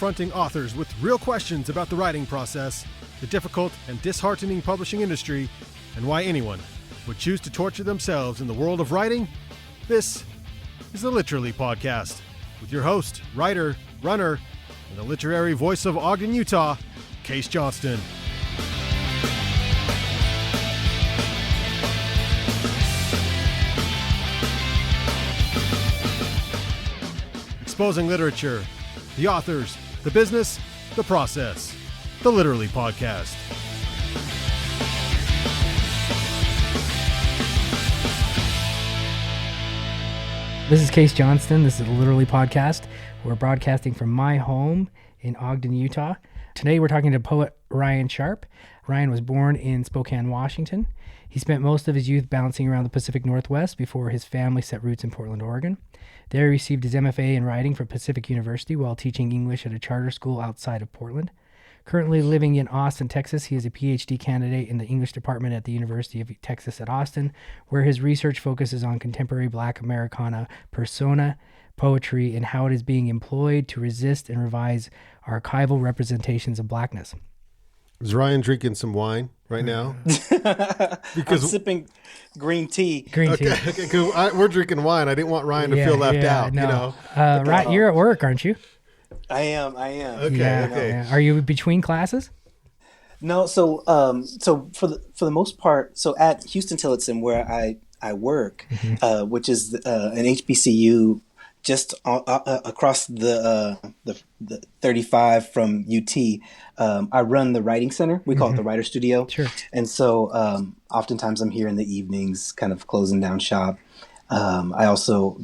confronting authors with real questions about the writing process, the difficult and disheartening publishing industry, and why anyone would choose to torture themselves in the world of writing. This is the Literally Podcast with your host, writer, runner, and the literary voice of Ogden, Utah, Case Johnston. Exposing literature, the authors, the business, the process. The Literally Podcast. This is Case Johnston. This is the Literally Podcast. We're broadcasting from my home in Ogden, Utah. Today we're talking to poet Ryan Sharp. Ryan was born in Spokane, Washington. He spent most of his youth bouncing around the Pacific Northwest before his family set roots in Portland, Oregon. There he received his MFA in writing from Pacific University while teaching English at a charter school outside of Portland. Currently living in Austin, Texas, he is a PhD candidate in the English department at the University of Texas at Austin, where his research focuses on contemporary Black Americana persona, poetry, and how it is being employed to resist and revise archival representations of Blackness. Is Ryan drinking some wine right now? Because I'm sipping green tea. Okay, cool. We're drinking wine. I didn't want Ryan to feel left out. No. You know, right? You're at work, aren't you? I am. Okay. Yeah. Are you between classes? No. So for the most part, so at Houston Tillotson, where I work, which is an HBCU just across the 35 from UT, I run the writing center. We call it the Writer Studio. Sure. And so oftentimes I'm here in the evenings, kind of closing down shop. I also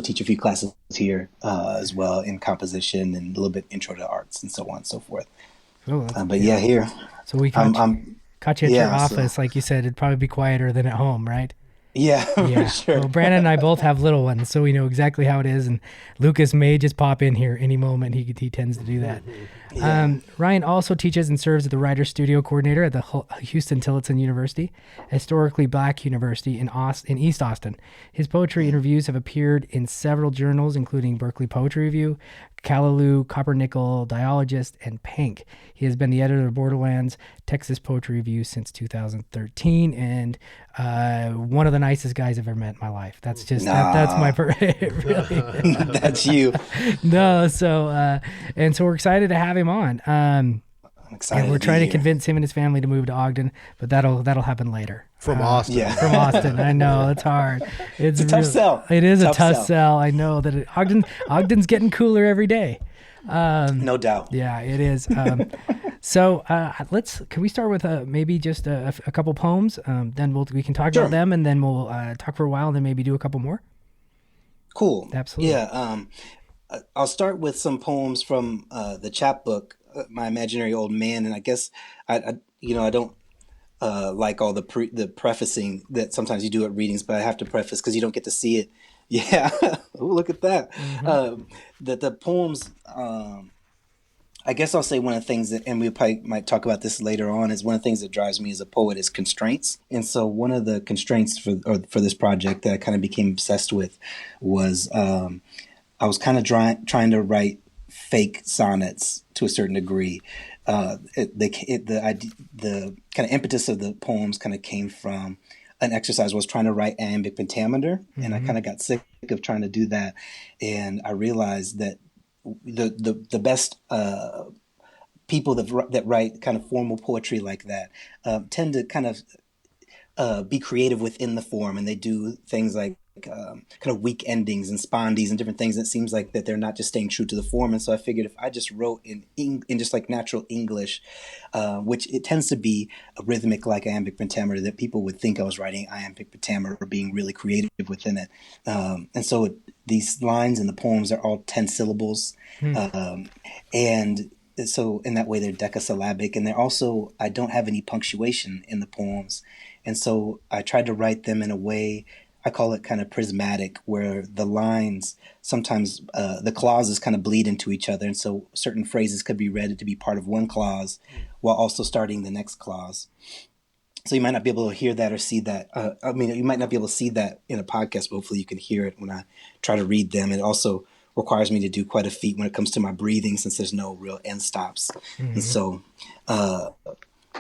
teach a few classes here as well in composition and a little bit intro to arts and so on and so forth. Oh, here. So we caught you at your office, like you said. It'd probably be quieter than at home, right? Yeah, for sure. Well, Brandon and I both have little ones, so we know exactly how it is. And Lucas may just pop in here any moment. He tends to do that. Yeah. Ryan also teaches and serves as the Writer Studio Coordinator at the Houston Tillotson University, a historically Black university in East Austin. His poetry and reviews have appeared in several journals, including Berkeley Poetry Review, Callaloo, Coppernickel, Dialogist, and Pank. He has been the editor of Borderlands Texas Poetry Review since 2013, and one of the nicest guys I've ever met in my life. That's just that's my really. That's you. No, so we're excited to have him on. I'm excited. And we're trying to convince him and his family to move to Ogden, but that'll happen later. From Austin. Yeah. From Austin. I know, it's hard. It's a tough sell. It is a tough sell. I know that Ogden's getting cooler every day. No doubt. Yeah, it is. So can we start with maybe just a couple poems? Then we can talk about them, and then we'll talk for a while, and then maybe do a couple more. Cool. Absolutely. Yeah. I'll start with some poems from the chapbook, My Imaginary Old Man, and I guess I don't like all the prefacing that sometimes you do at readings, but I have to preface because you don't get to see it. Yeah. Ooh, look at that. Mm-hmm. The poems, I guess I'll say one of the things that, and we probably might talk about this later on, is one of the things that drives me as a poet is constraints. And so one of the constraints for this project that I kind of became obsessed with was I was kind of trying to write fake sonnets to a certain degree. The kind of impetus of the poems kind of came from an exercise I was trying to write iambic pentameter, and I kind of got sick of trying to do that, and I realized that the best people that write kind of formal poetry like that tend to kind of be creative within the form, and they do things like kind of weak endings and spondies and different things. It seems like that they're not just staying true to the form. And so I figured if I just wrote in just like natural English, which it tends to be a rhythmic like iambic pentameter, that people would think I was writing iambic pentameter or being really creative within it. And so these lines in the poems are all 10 syllables. And so in that way they're decasyllabic, and they're also, I don't have any punctuation in the poems. And so I tried to write them in a way, I call it kind of prismatic, where the lines, sometimes the clauses kind of bleed into each other. And so certain phrases could be read to be part of one clause while also starting the next clause. So you might not be able to hear that or see that. You might not be able to see that in a podcast, but hopefully you can hear it when I try to read them. It also requires me to do quite a feat when it comes to my breathing, since there's no real end stops. And so,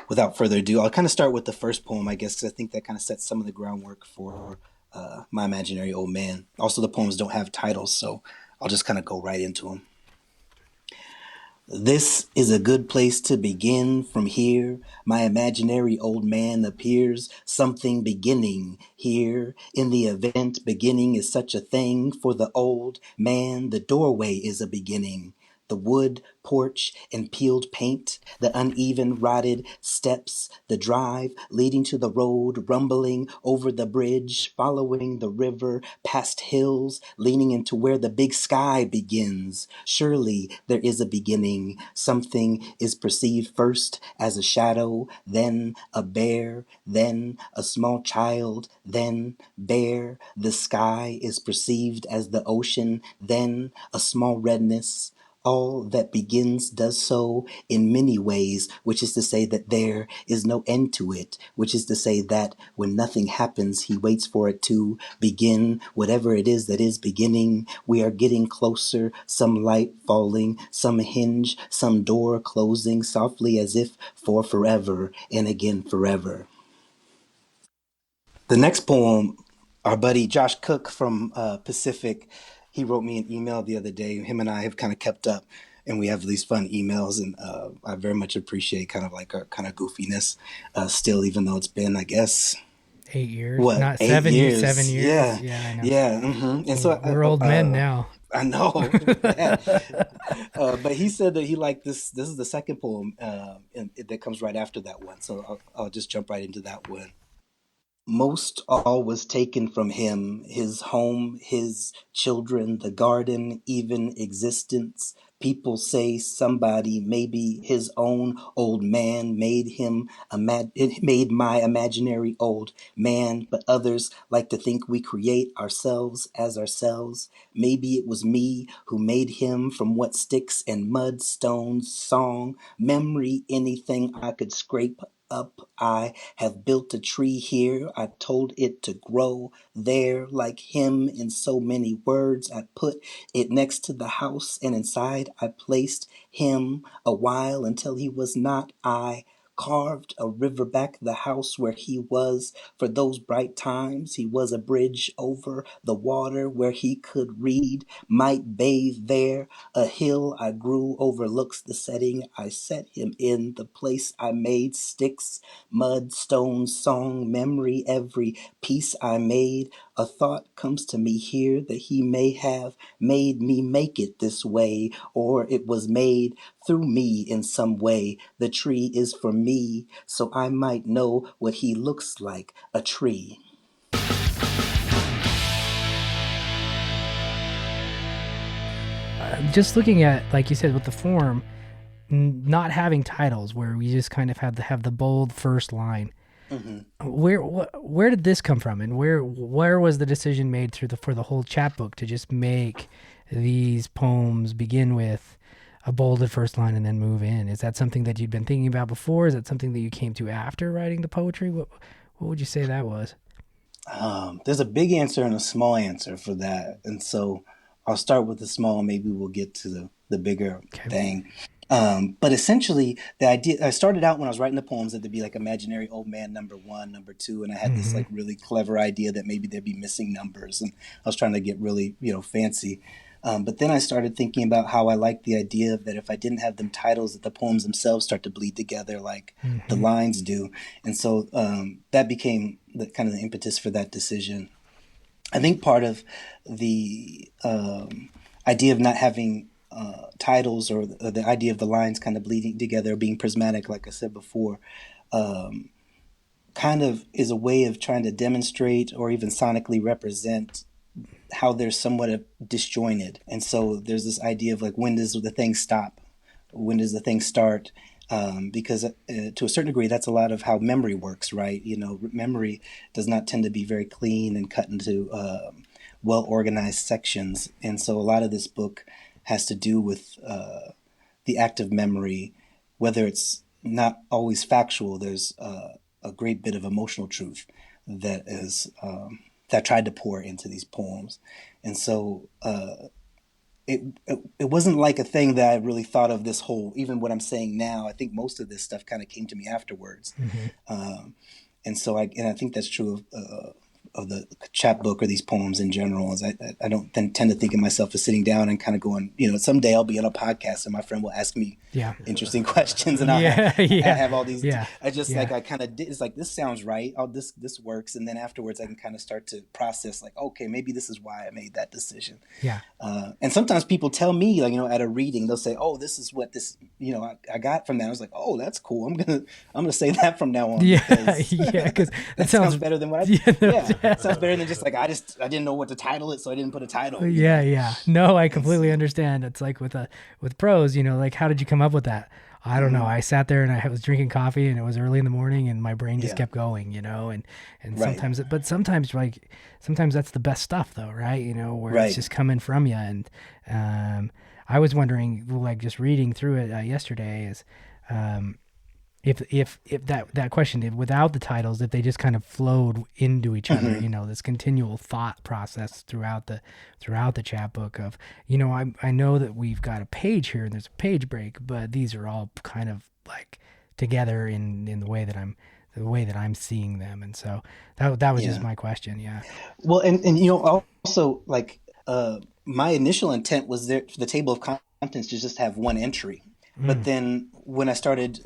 without further ado, I'll kind of start with the first poem, I guess, 'cause I think that kind of sets some of the groundwork for My Imaginary Old Man. Also, the poems don't have titles, so I'll just kind of go right into them. This is a good place to begin. From here, my imaginary old man appears. Something beginning here. In the event, beginning is such a thing. For the old man, the doorway is a beginning. The wood porch and peeled paint, the uneven rotted steps, the drive leading to the road, rumbling over the bridge, following the river, past hills, leaning into where the big sky begins. Surely there is a beginning. Something is perceived first as a shadow, then a bear, then a small child, then bear. The sky is perceived as the ocean, then a small redness. All that begins does so in many ways, which is to say that there is no end to it, which is to say that when nothing happens, he waits for it to begin, whatever it is that is beginning. We are getting closer, some light falling, some hinge, some door closing softly as if for forever and again forever. The next poem, our buddy Josh Cook from Pacific, he wrote me an email the other day. Him and I have kind of kept up, and we have these fun emails, and I very much appreciate kind of like our kind of goofiness still, even though it's been, I guess, 8 years, what, not 8 years? 7 years. Yeah, Yeah, I know. yeah. And so We're old men now. I know. Yeah. But he said that he liked this. This is the second poem that comes right after that one. So I'll just jump right into that one. Most all was taken from him, his home, his children, the garden, even existence. People say somebody, maybe his own old man, made him, it made my imaginary old man, but others like to think we create ourselves as ourselves. Maybe it was me who made him from what sticks and mud, stones, song, memory, anything I could scrape up. I have built a tree here. I told it to grow there like him in so many words. I put it next to the house, and inside I placed him a while until he was not. I carved a river back the house where he was for those bright times. He was a bridge over the water where he could read, might bathe there. A hill I grew overlooks the setting. I set him in the place I made. Sticks, mud, stones, song, memory, every piece I made. A thought comes to me here that he may have made me make it this way, or it was made through me in some way. The tree is for me, so I might know what he looks like, a tree. Just looking at, like you said, with the form, not having titles, where we just kind of had to have the bold first line. Mm-hmm. Where did this come from, and where was the decision made for the whole chapbook to just make these poems begin with a bolded first line and then move in? Is that something that you'd been thinking about before? Is that something that you came to after writing the poetry? What would you say that was? There's a big answer and a small answer for that, and so I'll start with the small. Maybe we'll get to the bigger thing. But essentially, the idea, I started out when I was writing the poems that there'd be like imaginary old man number 1, number 2, and I had this like really clever idea that maybe there'd be missing numbers, and I was trying to get really, fancy. But then I started thinking about how I liked the idea that if I didn't have them titles, that the poems themselves start to bleed together like the lines do. And so that became the kind of the impetus for that decision. I think part of the idea of not having titles, or the idea of the lines kind of bleeding together, being prismatic, like I said before, kind of is a way of trying to demonstrate or even sonically represent how they're somewhat disjointed. And so there's this idea of like, when does the thing stop? When does the thing start? Because to a certain degree, that's a lot of how memory works, right? Memory does not tend to be very clean and cut into well-organized sections. And so a lot of this book has to do with the act of memory, whether it's not always factual. There's a great bit of emotional truth that is that I tried to pour into these poems. And so it wasn't like a thing that I really thought of this whole, even what I'm saying now. I think most of this stuff kind of came to me afterwards. And so I think that's true of the chapbook or these poems in general. Is I don't tend to think of myself as sitting down and kind of going, someday I'll be on a podcast and my friend will ask me interesting questions and I have all these. I just I kind of did. It's like, this sounds right. Oh, this works. And then afterwards I can kind of start to process like, okay, maybe this is why I made that decision. And sometimes people tell me, like, at a reading, they'll say, oh, this is what this, I got from that. I was like, oh, that's cool. I'm gonna say that from now on. Because that sounds better than what I it sounds better than just like I didn't know what to title it, so I didn't put a title. No, I completely understand. It's like with prose, like, how did you come up with that? I don't know. I sat there and I was drinking coffee and it was early in the morning and my brain just kept going, and sometimes, but sometimes that's the best stuff though, right? Where it's just coming from you. And I was wondering, like, just reading through it yesterday is, if that question, without the titles, if they just kind of flowed into each other, this continual thought process throughout the chapbook of, I know that we've got a page here and there's a page break, but these are all kind of like together in the way that I'm seeing them. And so that was just my question. Yeah. Well, and also, like, my initial intent was there for the table of contents to just have one entry. But then when I started,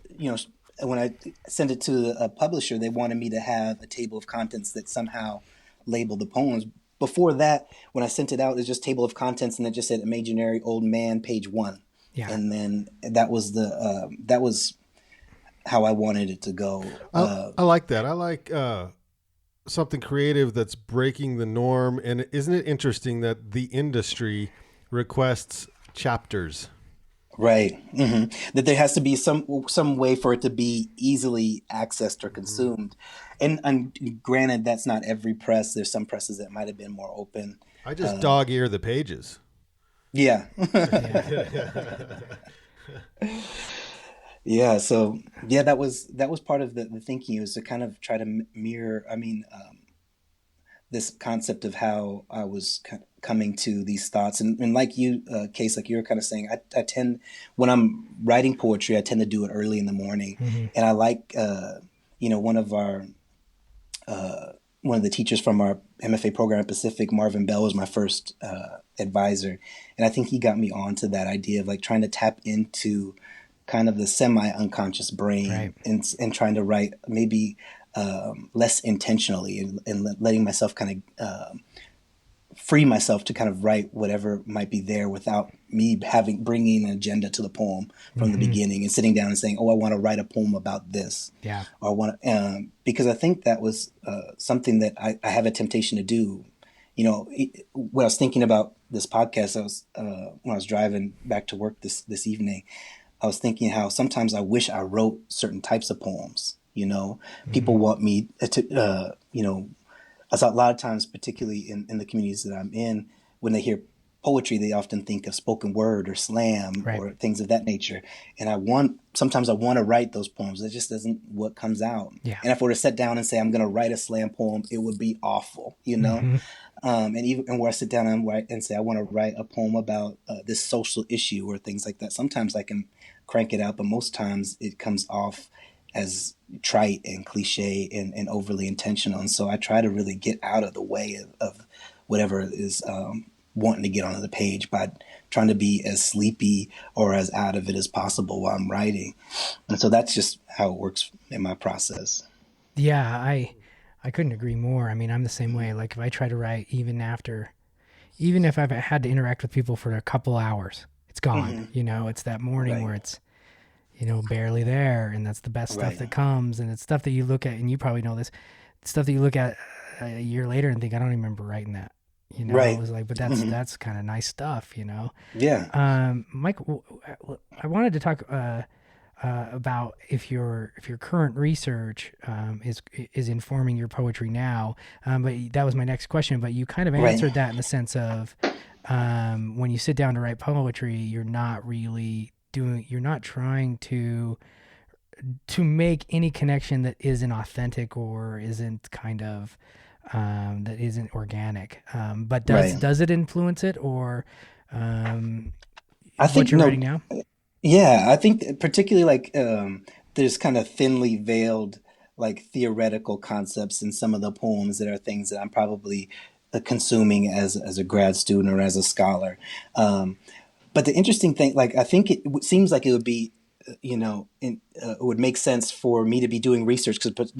when I sent it to a publisher, they wanted me to have a table of contents that somehow labeled the poems. Before that, when I sent it out, it was just table of contents, and it just said Imaginary Old Man, page 1. Yeah. And then that was how I wanted it to go. I like that. I like something creative that's breaking the norm. And isn't it interesting that the industry requests chapters? Right. That there has to be some way for it to be easily accessed or consumed. And granted, that's not every press. There's some presses that might have been more open. I just dog ear the pages. Yeah. So that was part of the thinking, was to kind of try to mirror, this concept of how I was coming to these thoughts. And like you, Case, like you were kind of saying, I tend, when I'm writing poetry, I tend to do it early in the morning. And I like, one of the teachers from our MFA program at Pacific, Marvin Bell, was my first advisor. And I think he got me onto that idea of like trying to tap into kind of the semi-unconscious brain, and trying to write maybe less intentionally, and letting myself kind of free myself to kind of write whatever might be there without me bringing an agenda to the poem from the beginning and sitting down and saying, oh, I want to write a poem about this. Yeah. Or I want to, because I think that was something that I have a temptation to do. When I was thinking about this podcast, when I was driving back to work this evening, I was thinking how sometimes I wish I wrote certain types of poems. People want me to, a lot of times, particularly in the communities that I'm in, when they hear poetry, they often think of spoken word or slam or things of that nature. And sometimes I want to write those poems. It just isn't what comes out. Yeah. And if I were to sit down and say, I'm going to write a slam poem, it would be awful, and where I sit down and say, I want to write a poem about this social issue or things like that. Sometimes I can crank it out, but most times it comes off as trite and cliche and overly intentional. And so I try to really get out of the way of whatever is wanting to get onto the page by trying to be as sleepy or as out of it as possible while I'm writing. And so that's just how it works in my process. Yeah, I couldn't agree more. I mean, I'm the same way. Like if I try to write, even if I've had to interact with people for a couple hours, it's gone. It's that morning where it's, barely there. And that's the best stuff that comes. And it's stuff that you look at, and you probably know this, stuff that you look at a year later and think, I don't even remember writing that. It was like, but that's kind of nice stuff, Yeah. Mike, I wanted to talk about if your current research is informing your poetry now. But that was my next question. But you kind of answered that in the sense of when you sit down to write poetry, you're not trying to make any connection that isn't authentic or isn't kind of that isn't organic. But does it influence it, or I what think you're no, writing now? yeah, I think particularly like there's kind of thinly veiled like theoretical concepts in some of the poems that are things that I'm probably consuming as a grad student or as a scholar. Um, but the interesting thing, like I think seems like it would be, it would make sense for me to be doing research because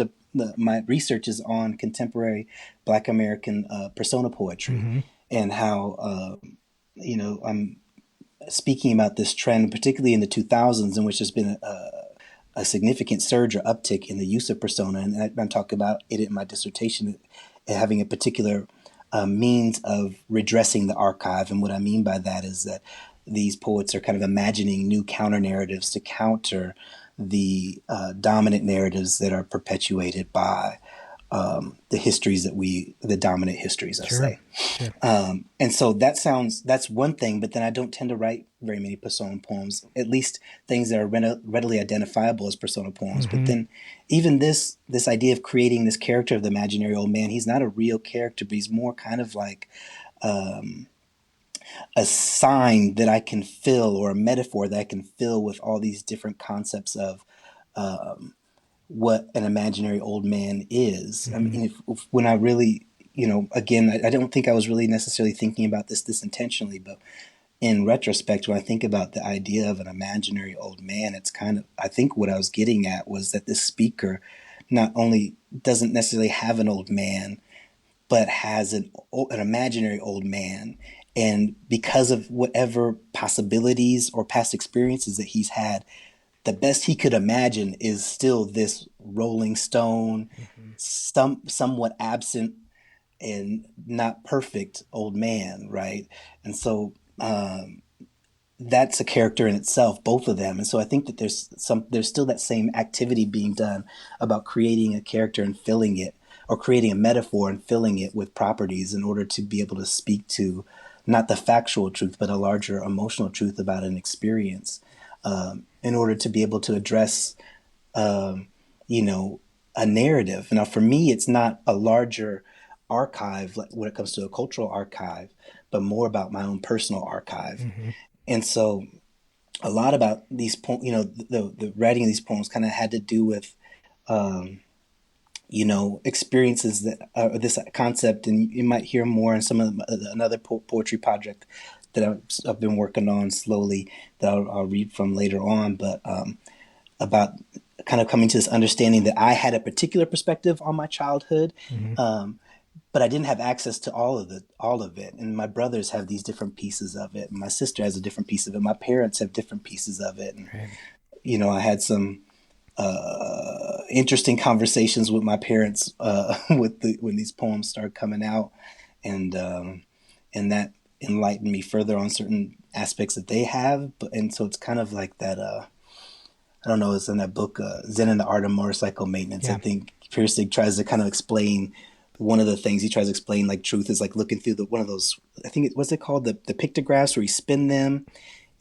my research is on contemporary Black American persona poetry Mm-hmm. and how I'm speaking about this trend, particularly in the 2000s, in which there's been a significant surge or uptick in the use of persona. And I talk about it in my dissertation, having a particular means of redressing the archive. And what I mean by that is that these poets are kind of imagining new counter narratives to counter the dominant narratives that are perpetuated by the dominant histories, I Sure. say. Sure. And so that's one thing, but then I don't tend to write very many persona poems, at least things that are readily identifiable as persona poems. But Mm-hmm. then even this idea of creating this character of the imaginary old man, he's not a real character, but he's more kind of like a sign that I can fill or a metaphor that I can fill with all these different concepts of what an imaginary old man is. I Mm-hmm. mean, when I really, again, I don't think I was really necessarily thinking about this intentionally, but in retrospect, when I think about the idea of an imaginary old man, it's kind of, I think what I was getting at was that this speaker not only doesn't necessarily have an old man, but has an imaginary old man. And because of whatever possibilities or past experiences that he's had, the best he could imagine is still this Rolling Stone, Mm-hmm. somewhat absent and not perfect old man, right? And so that's a character in itself, both of them. And so I think that there's still that same activity being done about creating a character and filling it, or creating a metaphor and filling it with properties in order to be able to speak to not the factual truth, but a larger emotional truth about an experience, in order to be able to address, you know, a narrative. Now, for me, it's not a larger archive like when it comes to a cultural archive, but more about my own personal archive. Mm-hmm. And so, a lot about these poems, the writing of these poems kind of had to do with, experiences that this concept, and you might hear more in some of another poetry project that I've been working on slowly that I'll read from later on, but about kind of coming to this understanding that I had a particular perspective on my childhood, Mm-hmm. but I didn't have access to all of it. And my brothers have these different pieces of it. And my sister has a different piece of it. My parents have different pieces of it. And, Right. I had some interesting conversations with my parents when these poems started coming out, and that enlightened me further on certain aspects that they have. And so it's kind of like that. I don't know. It's in that book, Zen and the Art of Motorcycle Maintenance. I Yeah. think Pirsig tries to kind of explain one of the things he tries to explain, like truth is like looking through one of those. I think what's it called, the pictographs where you spin them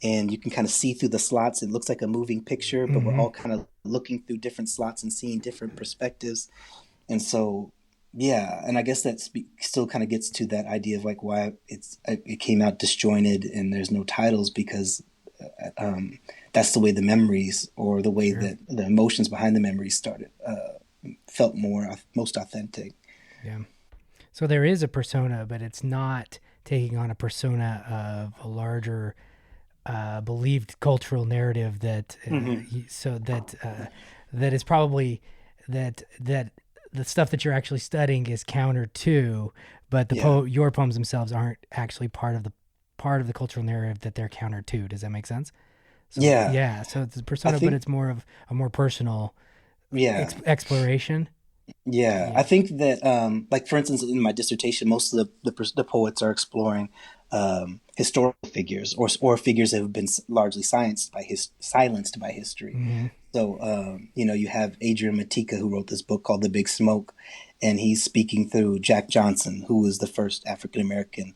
and you can kind of see through the slots. It looks like a moving picture, but we're Mm-hmm. all kind of looking through different slots and seeing different perspectives. And so, yeah, and I guess that still kind of gets to that idea of like why it came out disjointed and there's no titles, because that's the way the memories, or the way Sure. that the emotions behind the memories started felt most authentic. Yeah. So there is a persona, but it's not taking on a persona of a larger believed cultural narrative that Hmm. that is probably that the stuff that you're actually studying is counter to, but Yeah. your poems themselves aren't actually part of the cultural narrative that they're counter to. Does that make sense? So Yeah. yeah, so it's a I persona, but think, it's more of a more personal yeah. exploration. Yeah, I Yeah. think that, like for instance, in my dissertation, most of the poets are exploring historical figures, or figures that have been largely silenced by history. Hmm. So, you have Adrian Matika, who wrote this book called The Big Smoke, and he's speaking through Jack Johnson, who was the first African American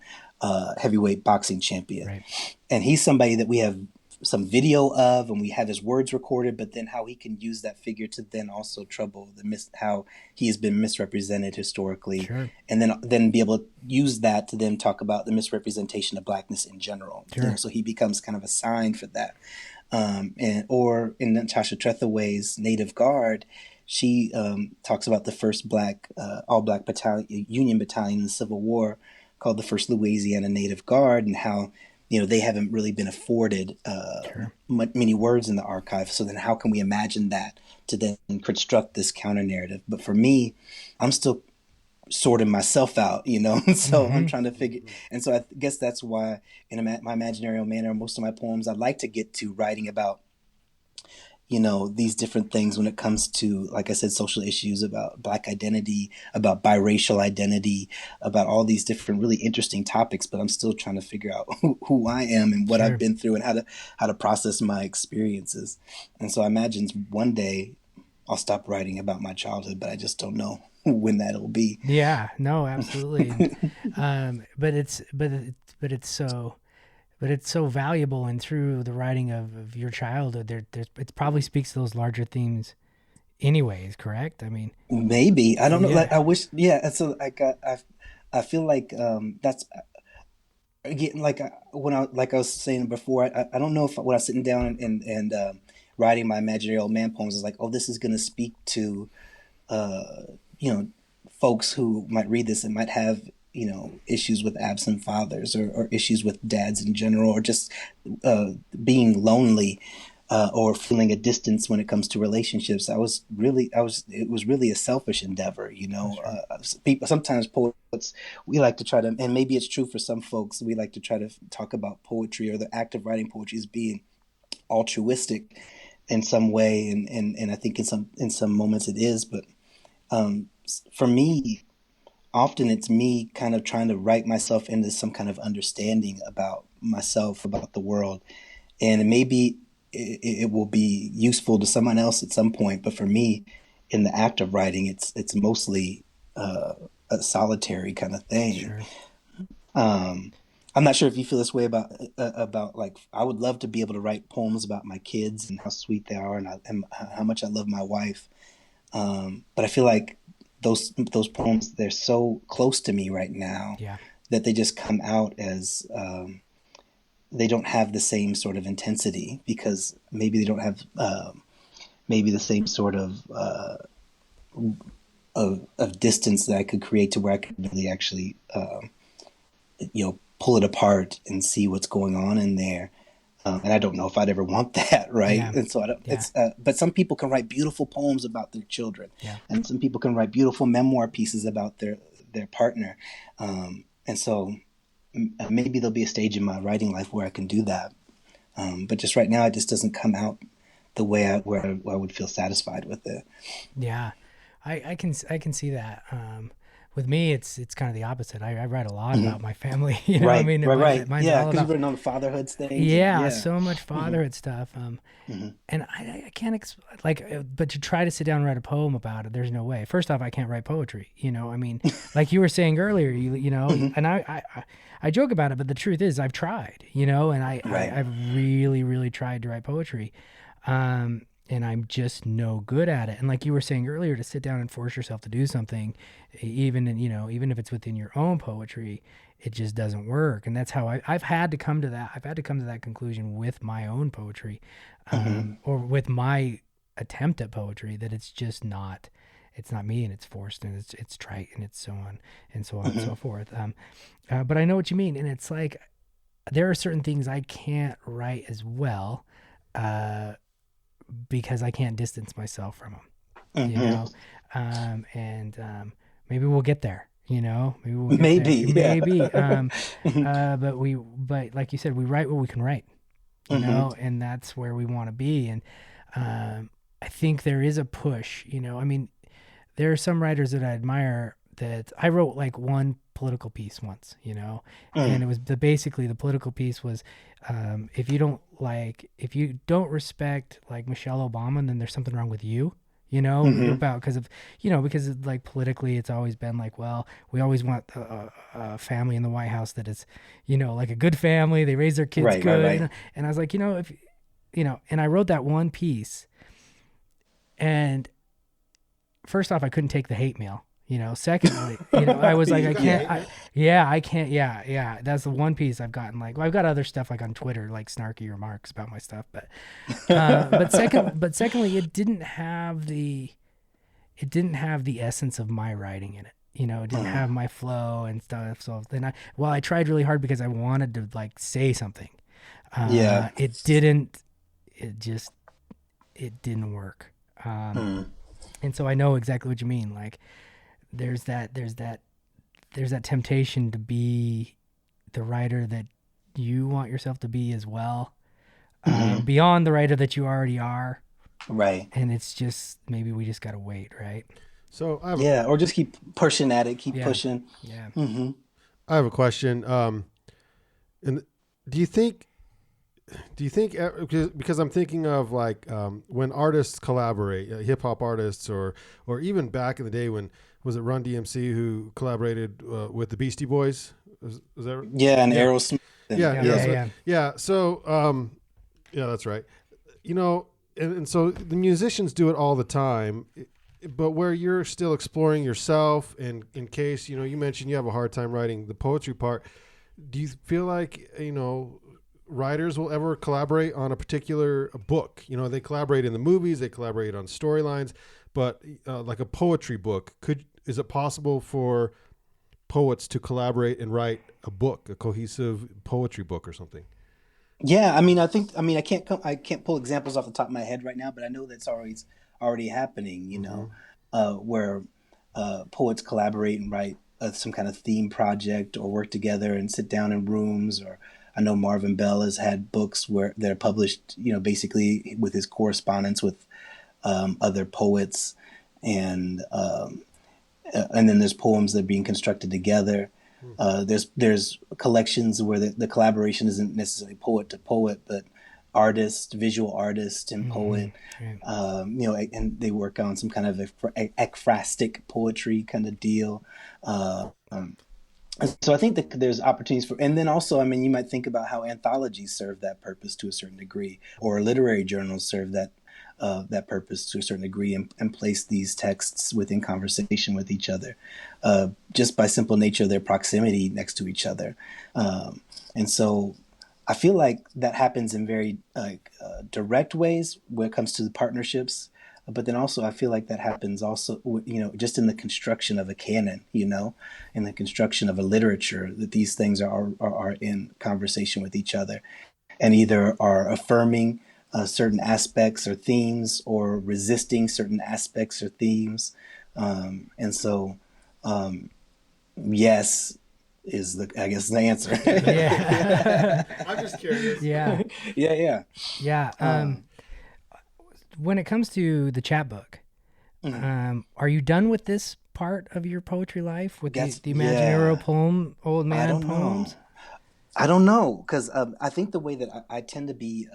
heavyweight boxing champion, Right. and he's somebody that we have some video of, and we have his words recorded, but then how he can use that figure to then also trouble how he has been misrepresented historically, Sure. and then be able to use that to then talk about the misrepresentation of Blackness in general. Sure. So he becomes kind of a sign for that. Or in Natasha Trethewey's Native Guard, she talks about the first all black Union battalion in the Civil War, called the First Louisiana Native Guard, and how they haven't really been afforded many words in the archive. So then how can we imagine that to then construct this counter narrative? But for me, I'm still sorting myself out, so I'm trying to figure. And so I guess that's why in my imaginary manner, most of my poems, I'd like to get to writing about these different things when it comes to, like I said, social issues, about Black identity, about biracial identity, about all these different really interesting topics. But I'm still trying to figure out who I am and what I've been through and how to process my experiences. And so I imagine one day I'll stop writing about my childhood, but I just don't know when that'll be. Yeah, no, absolutely. But it's so valuable, and through the writing of your childhood, it probably speaks to those larger themes anyways, correct? I mean, maybe, I don't know. Yeah. Like I wish, yeah. And so I feel like that's again, like I was saying before, I don't know if when I was sitting down and writing my imaginary old man poems, is like, oh, this is going to speak to, folks who might read this and might have, issues with absent fathers or issues with dads in general, or just being lonely or feeling a distance when it comes to relationships. It was really a selfish endeavor, people, sometimes poets, we like to try to, and maybe it's true for some folks, we like to try to talk about poetry or the act of writing poetry as being altruistic in some way. And I think in some moments it is, but for me, often it's me kind of trying to write myself into some kind of understanding about myself, about the world. And maybe it will be useful to someone else at some point. But for me, in the act of writing, it's mostly a solitary kind of thing. Sure. I'm not sure if you feel this way about like, I would love to be able to write poems about my kids and how sweet they are and how much I love my wife. But I feel like those poems, they're so close to me right now that they just come out as they don't have the same sort of intensity, because maybe they don't have maybe the same sort of distance that I could create to where I could really actually pull it apart and see what's going on in there. And I don't know if I'd ever want that, right? Yeah. And so I don't. Yeah. It's but some people can write beautiful poems about their children, Yeah. and some people can write beautiful memoir pieces about their partner. And so maybe there'll be a stage in my writing life where I can do that. But just right now, it just doesn't come out the way where I would feel satisfied with it. Yeah, I can see that. With me, it's kind of the opposite. I write a lot about my family. You know Right, what I mean? right. Mine's Yeah, all because you've about, written on the fatherhood things. yeah, so much fatherhood stuff. And I can't but to try to sit down and write a poem about it, there's no way. First off, I can't write poetry. I mean, like you were saying earlier, and I joke about it, but the truth is, I've tried. And I've really, really tried to write poetry. And I'm just no good at it. And like you were saying earlier, to sit down and force yourself to do something, even if it's within your own poetry, it just doesn't work. And that's how I've had to come to that. I've had to come to that conclusion with my own poetry, or with my attempt at poetry, that it's just not, it's not me, and it's forced, and it's trite, and it's so on and so on and so forth. But I know what you mean. And it's like, there are certain things I can't write as well, because I can't distance myself from them, and maybe we'll get there, maybe we'll get there. Maybe. But like you said, we write what we can write, and that's where we want to be. And I think there is a push, I mean, there are some writers that I admire that I wrote like one political piece once, and it was basically the political piece was, if you don't respect like Michelle Obama, then there's something wrong with you, because like politically, it's always been like, well, we always want a family in the White House that is, like a good family. They raise their kids good. Right. And I was like, and I wrote that one piece, and first off, I couldn't take the hate mail. Secondly, I was like, I can't. I can't. Yeah. That's the one piece I've gotten. Like, well, I've got other stuff like on Twitter, like snarky remarks about my stuff, but secondly, it didn't have the essence of my writing in it. It didn't have my flow and stuff. So then I tried really hard because I wanted to like say something. It didn't. It didn't work. And so I know exactly what you mean. Like, there's that temptation to be the writer that you want yourself to be as well, beyond the writer that you already are. Right. And it's just, maybe we just got to wait. Right. So or just keep pushing at it, pushing. Yeah. Mm-hmm. I have a question. And do you think, because I'm thinking of like when artists collaborate, hip hop artists, or even back in the day when, was it Run DMC who collaborated with the Beastie Boys? Was that? Yeah, and Aerosmith. Yeah. So, that's right. And so the musicians do it all the time, but where you're still exploring yourself, and in case, you mentioned you have a hard time writing the poetry part, do you feel like, writers will ever collaborate on a particular book? They collaborate in the movies, they collaborate on storylines, but like a poetry book, is it possible for poets to collaborate and write a book, a cohesive poetry book or something? Yeah, I can't pull examples off the top of my head right now, but I know that's already happening, where poets collaborate and write some kind of theme project, or work together and sit down in rooms. Or I know Marvin Bell has had books that are published, basically with his correspondence with other poets, and then there's poems that are being constructed together. There's collections where the collaboration isn't necessarily poet to poet, but visual artist and poet, and they work on some kind of ekphrastic poetry kind of deal. So I think that there's opportunities for, and then also, you might think about how anthologies serve that purpose to a certain degree, or literary journals serve that purpose to a certain degree, and place these texts within conversation with each other, just by simple nature of their proximity next to each other. And so I feel like that happens in very direct ways when it comes to the partnerships. But then also I feel like that happens also, just in the construction of a canon, in the construction of a literature, that these things are in conversation with each other, and either are affirming certain aspects or themes, or resisting certain aspects or themes. And so, yes is the answer. Yeah. I'm just curious. Yeah. Yeah. When it comes to the chapbook, are you done with this part of your poetry life with the Imaginary poem, Old Man poems? I don't know, because I think the way that I tend to be,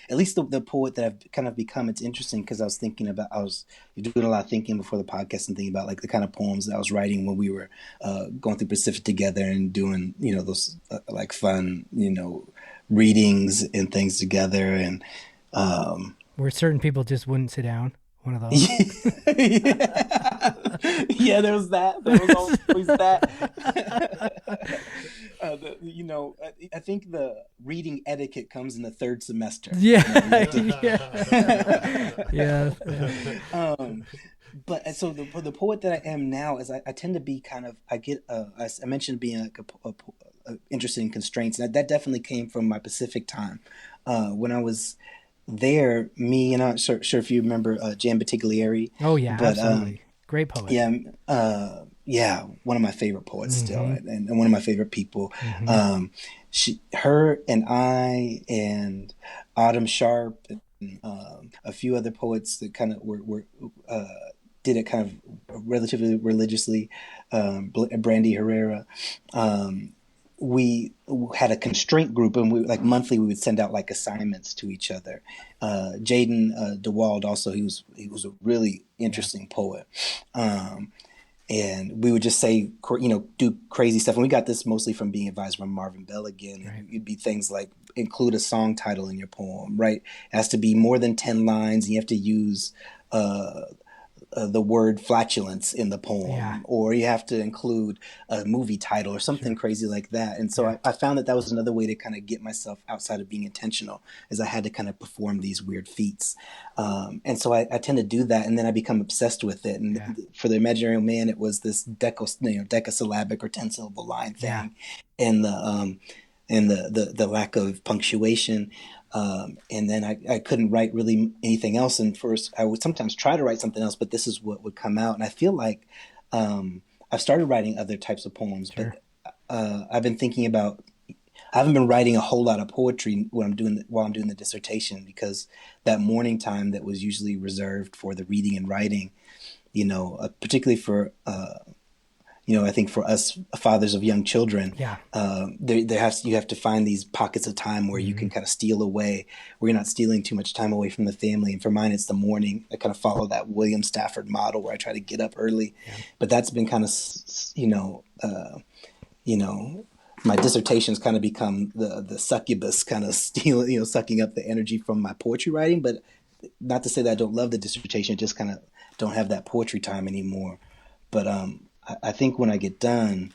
at least the poet that I've kind of become, it's interesting because I was doing a lot of thinking before the podcast, and thinking about like the kind of poems that I was writing when we were going through Pacific together, and doing, those like fun, readings and things together. And where certain people just wouldn't sit down. One of those. Yeah, there was that. There was always that. I think the reading etiquette comes in the third semester. Yeah. But so the poet that I am now is I tend to be kind of, I mentioned being interested in constraints, and that definitely came from my Pacific time. When I was there, me, and I'm sure if you remember Jan Batiglieri. Oh yeah, absolutely. Great poet. Yeah, one of my favorite poets still, and one of my favorite people. Her and I and Autumn Sharp and a few other poets that kind of were did it kind of relatively religiously. Brandy Herrera. We had a constraint group, and monthly we would send out like assignments to each other. Jaden DeWald also, he was a really interesting poet. And we would just say, do crazy stuff. And we got this mostly from being advised from Marvin Bell again. Right. It'd be things like include a song title in your poem, right? It has to be more than 10 lines, and you have to use the word flatulence in the poem, Yeah. or you have to include a movie title or something crazy like that. And so Yeah. I found that was another way to kind of get myself outside of being intentional, is I had to kind of perform these weird feats. And so I tend to do that, and then I become obsessed with it. And Yeah. for the Imaginary Man, it was this decasyllabic or 10-syllable line thing, Yeah. and the lack of punctuation. And then I couldn't write really anything else. And first, I would sometimes try to write something else, but this is what would come out. And I feel like I've started writing other types of poems, Sure. but I've been thinking about. I haven't been writing a whole lot of poetry while I'm doing the dissertation, because that morning time that was usually reserved for the reading and writing, particularly for I think for us fathers of young children, Yeah. you have to find these pockets of time where you can kind of steal away, where you're not stealing too much time away from the family. And for mine, it's the morning. I kind of follow that William Stafford model where I try to get up early, but that's been kind of, my dissertation's kind of become the succubus kind of sucking up the energy from my poetry writing. But not to say that I don't love the dissertation, just kind of don't have that poetry time anymore. But I think when I get done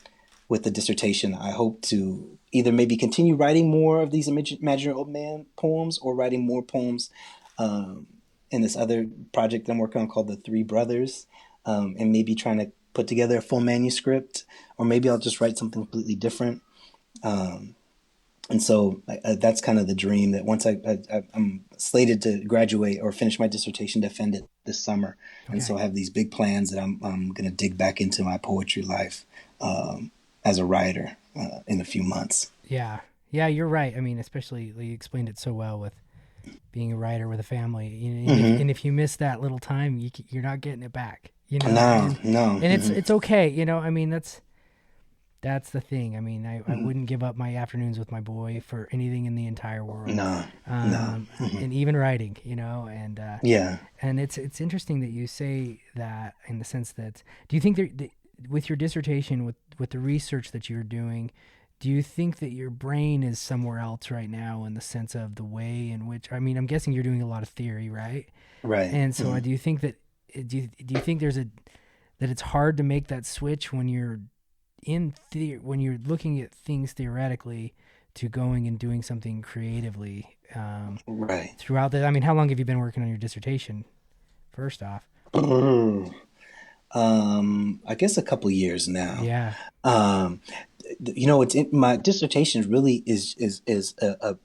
with the dissertation, I hope to either maybe continue writing more of these Imaginary Old Man poems, or writing more poems in this other project that I'm working on called The Three Brothers, and maybe trying to put together a full manuscript, or maybe I'll just write something completely different. And so that's kind of the dream, that once I'm slated to graduate or finish my dissertation, defend it this summer. Okay. And so I have these big plans that I'm going to dig back into my poetry life as a writer in a few months. Yeah. Yeah, you're right. I mean, especially you explained it so well with being a writer with a family. And if you miss that little time, you're not getting it back. No. And it's okay. I mean, that's the thing. I mean, I wouldn't give up my afternoons with my boy for anything in the entire world. No. And even writing, and and it's interesting that you say that, in the sense that, do you think that with your dissertation, with the research that you're doing, do you think that your brain is somewhere else right now, in the sense of the way in which, I mean, I'm guessing you're doing a lot of theory, right? Right. And so do you think that, do you think that it's hard to make that switch when you're when you're looking at things theoretically, to going and doing something creatively, right, throughout that? I mean, how long have you been working on your dissertation, first off? I guess a couple years now. Yeah. My dissertation really is an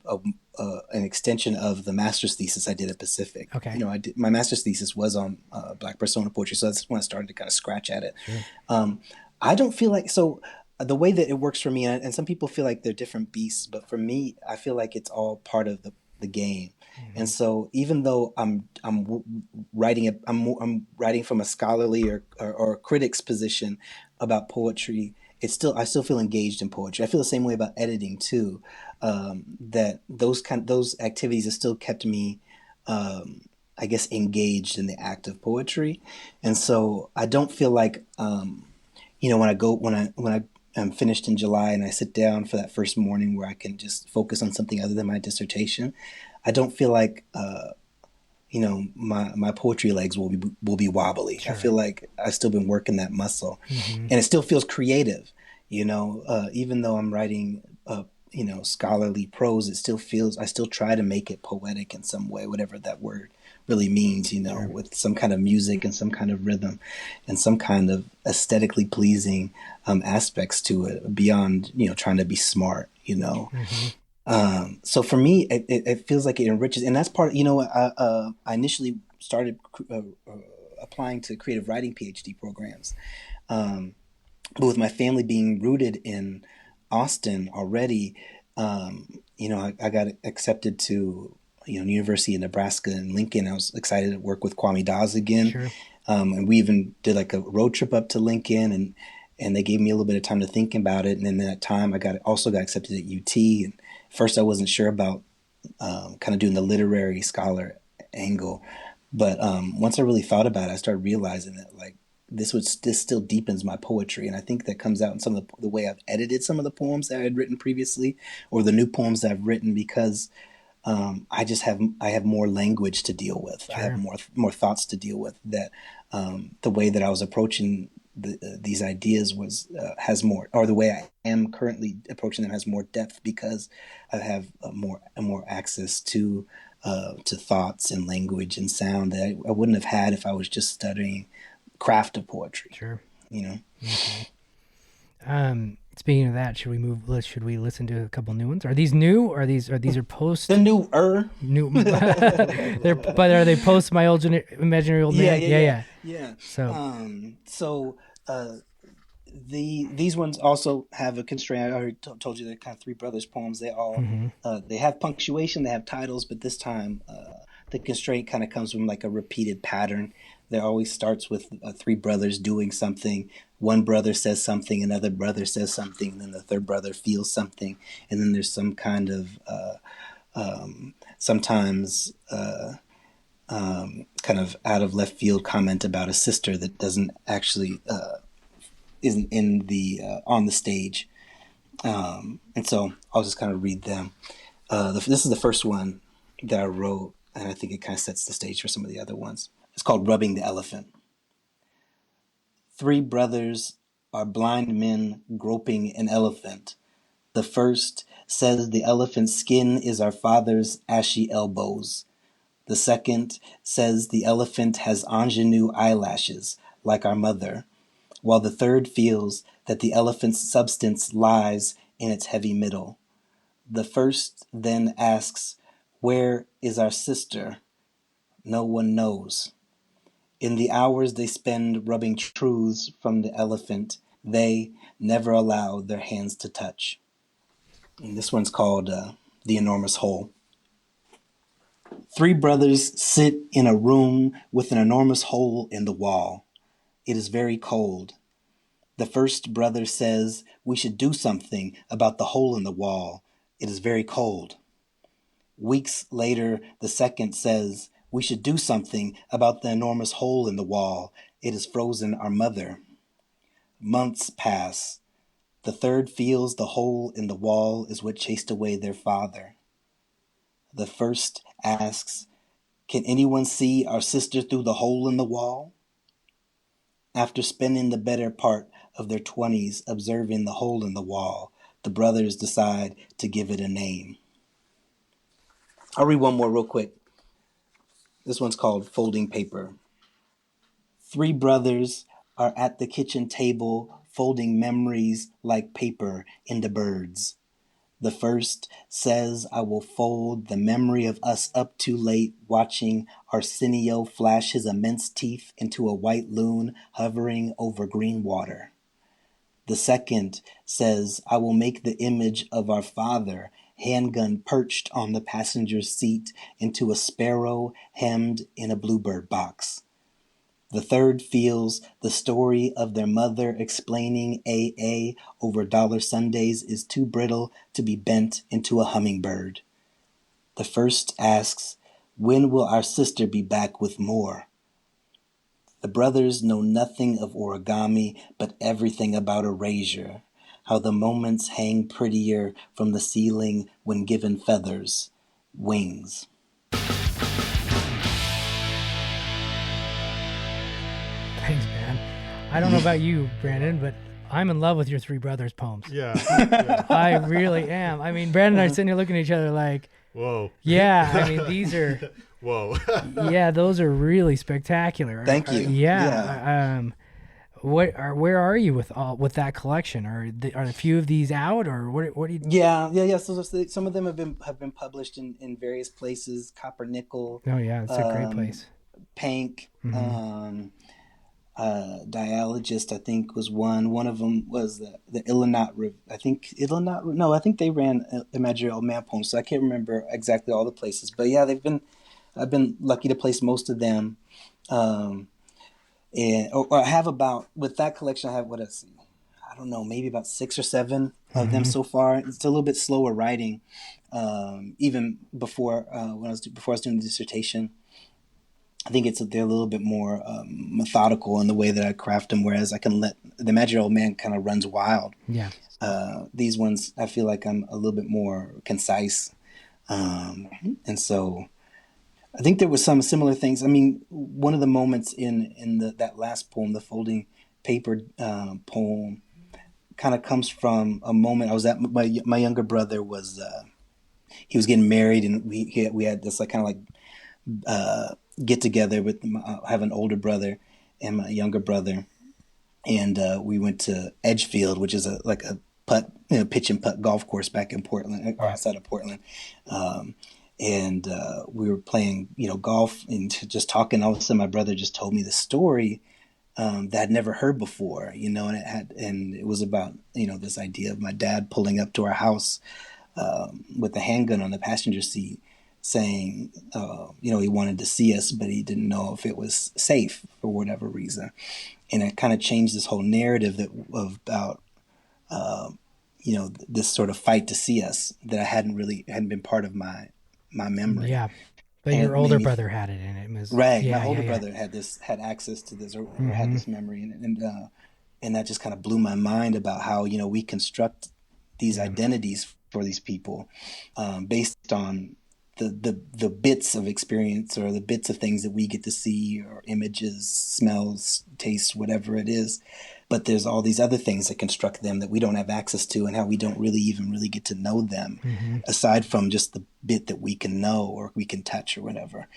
extension of the master's thesis I did at Pacific. Okay. My master's thesis was on Black persona poetry, so that's when I started to kind of scratch at it. Sure. I don't feel like, so the way that it works for me, and some people feel like they're different beasts, but for me, I feel like it's all part of the game. Mm-hmm. And so even though I'm writing I'm writing from a scholarly or critic's position about poetry, I still feel engaged in poetry. I feel the same way about editing too. That those activities have still kept me, I guess, engaged in the act of poetry. And so I don't feel like, when I'm finished in July and I sit down for that first morning where I can just focus on something other than my dissertation, I don't feel like my poetry legs will be wobbly. Sure. I feel like I've still been working that muscle, mm-hmm. and it still feels creative. Even though I'm writing scholarly prose, it still feels, I still try to make it poetic in some way, whatever that word really means, sure. with some kind of music and some kind of rhythm and some kind of aesthetically pleasing aspects to it, beyond trying to be smart. Mm-hmm. So for me, it feels like it enriches, and that's part. I initially started applying to creative writing PhD programs, but with my family being rooted in Austin already, I got accepted to University of Nebraska in Lincoln. I was excited to work with Kwame Dawes again. Sure. And we even did like a road trip up to Lincoln, and they gave me a little bit of time to think about it. And then that time I also got accepted at UT. And first I wasn't sure about kind of doing the literary scholar angle. But once I really thought about it, I started realizing that like this still deepens my poetry, and I think that comes out in some of the way I've edited some of the poems that I had written previously, or the new poems that I've written, because I have more language to deal with. Sure. I have more thoughts to deal with. That the way that I was approaching these ideas has more, or the way I am currently approaching them has more depth, because I have more access to thoughts and language and sound that I wouldn't have had if I was just studying craft of poetry. Sure. Okay. Speaking of that, should we listen to a couple new ones? Are these new? Or these are post? The newer. New. But are they post my old imaginary old man? Yeah. So. These ones also have a constraint. I already told you they're kind of Three Brothers poems. They all they have punctuation, they have titles, but this time the constraint kind of comes from like a repeated pattern. There always starts with three brothers doing something. One brother says something, another brother says something, and then the third brother feels something, and then there's some kind of sometimes kind of out of left field comment about a sister that doesn't actually isn't in the on the stage, and so I'll just kind of read them. This is the first one that I wrote, and I think it kind of sets the stage for some of the other ones. It's called Rubbing the Elephant. Three brothers are blind men groping an elephant. The first says the elephant's skin is our father's ashy elbows. The second says the elephant has ingenue eyelashes like our mother, while the third feels that the elephant's substance lies in its heavy middle. The first then asks, "Where is our sister?" No one knows. In the hours they spend rubbing truths from the elephant, they never allow their hands to touch. And this one's called The Enormous Hole. Three brothers sit in a room with an enormous hole in the wall. It is very cold. The first brother says, "We should do something about the hole in the wall. It is very cold." Weeks later, the second says, "We should do something about the enormous hole in the wall. It has frozen our mother." Months pass. The third feels the hole in the wall is what chased away their father. The first asks, "Can anyone see our sister through the hole in the wall?" After spending the better part of their 20s observing the hole in the wall, the brothers decide to give it a name. I'll read one more real quick. This one's called Folding Paper. Three brothers are at the kitchen table folding memories like paper into birds. The first says, "I will fold the memory of us up too late watching Arsenio flash his immense teeth into a white loon hovering over green water." The second says, "I will make the image of our father, handgun perched on the passenger's seat, into a sparrow hemmed in a bluebird box." The third feels the story of their mother explaining AA over dollar sundaes is too brittle to be bent into a hummingbird. The first asks, "When will our sister be back with more?" The brothers know nothing of origami, but everything about erasure, how the moments hang prettier from the ceiling when given feathers, wings. Thanks, man. I don't know about you, Brandon, but I'm in love with your Three Brothers poems. Yeah. I really am. I mean, Brandon and I are sitting here looking at each other like, whoa. Yeah, I mean, these are... Whoa. Yeah, those are really spectacular. Thank you. Where are you with that collection? Are a few of these out, or what do you? Yeah. So some of them have been published in various places. Copper Nickel. Oh yeah, it's a great place. Pank, Dialogist, I think, was one. One of them was the Illinois. I think they ran Imaginary Old Man poems. So I can't remember exactly all the places, but yeah, I've been lucky to place most of them. And I have about, with that collection, I have I don't know, maybe about 6 or 7 of them so far. It's a little bit slower writing, even before I was doing the dissertation. I think they're a little bit more methodical in the way that I craft them, whereas I can let the Imaginary Old Man kind of runs wild. Yeah. These ones, I feel like I'm a little bit more concise. And so I think there was some similar things. I mean, one of the moments in that last poem, the folding paper poem, kind of comes from a moment I was at. My younger brother was he was getting married, and we had this like kind of like get together with I have an older brother and my younger brother, and we went to Edgefield, which is like a putt, pitch and putt golf course back in Portland, or outside of Portland. And we were playing, golf and just talking. All of a sudden, my brother just told me the story that I'd never heard before, and it was about, this idea of my dad pulling up to our house with a handgun on the passenger seat, saying, he wanted to see us, but he didn't know if it was safe for whatever reason. And it kind of changed this whole narrative about this sort of fight to see us that I hadn't been part of my memory. Yeah. But your older brother had it in it. Right. My older brother had access to this, or had this memory, and that just kind of blew my mind about how, we construct these identities for these people based on the bits of experience, or the bits of things that we get to see, or images, smells, tastes, whatever it is. But there's all these other things that construct them that we don't have access to, and how we don't really get to know them, aside from just the bit that we can know or we can touch or whatever.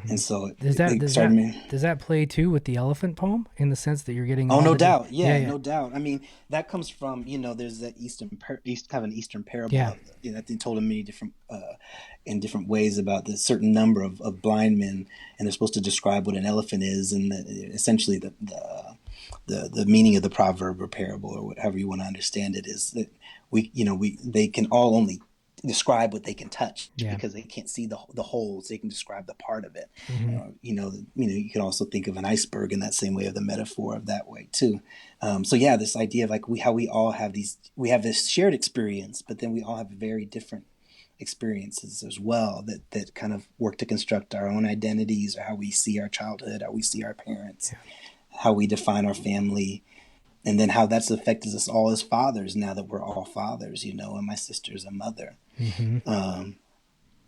And so does that play too with the elephant poem, in the sense that you're getting? No doubt. No doubt. I mean, that comes from, there's that kind of an Eastern parable that they told in many different in different ways about the certain number of blind men, and they're supposed to describe what an elephant is, and essentially the meaning of the proverb or parable, or whatever you want to understand it, is that they can all only describe what they can touch, because they can't see the whole, so they can describe the part of it. You can also think of an iceberg in that same way, of the metaphor of that way too. This idea of like how we all have we have this shared experience, but then we all have very different experiences as well, that kind of work to construct our own identities, or how we see our childhood, how we see our parents, how we define our family, and then how that's affected us all as fathers, now that we're all fathers, and my sister's a mother.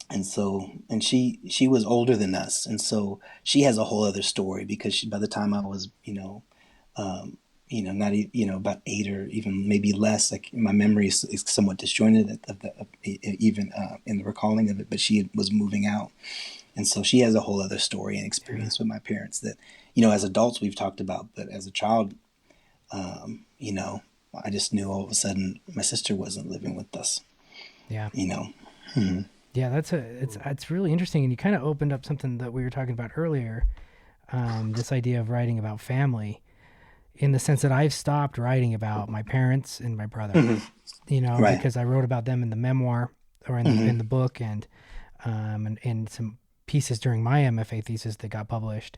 And she was older than us, and so she has a whole other story, because by the time I was not about 8 or even maybe less, like my memory is somewhat disjointed even in the recalling of it, but she was moving out. And so she has a whole other story and experience with my parents that, as adults we've talked about, but as a child, I just knew all of a sudden my sister wasn't living with us. Yeah. Yeah, it's really interesting. And you kind of opened up something that we were talking about earlier, this idea of writing about family, in the sense that I've stopped writing about my parents and my brother, because I wrote about them in the memoir, or in the book, and some pieces during my MFA thesis that got published.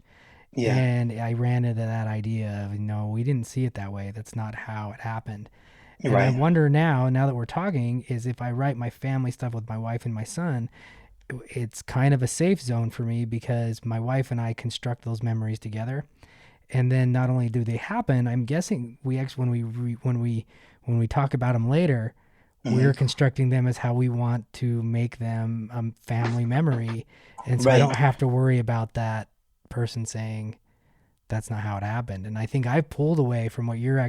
Yeah. And I ran into that idea of, we didn't see it that way. That's not how it happened. And I wonder now that we're talking, is if I write my family stuff with my wife and my son, it's kind of a safe zone for me, because my wife and I construct those memories together. And then not only do they happen, I'm guessing when we talk about them later, we're constructing them as how we want to make them a family memory. And so I don't have to worry about that person saying that's not how it happened. And I think I've pulled away from what you're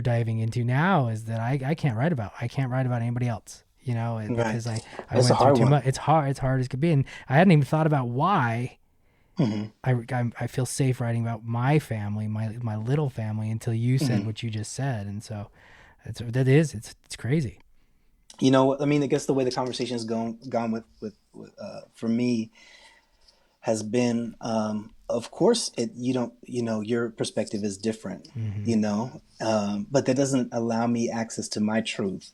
diving into now, is that I can't write about anybody else, because I went through too much. It's hard as could be. And I hadn't even thought about why I feel safe writing about my family, my little family, until you said what you just said. And so it's crazy. I guess the way the conversation has gone with for me has been, of course, your perspective is different, but that doesn't allow me access to my truth,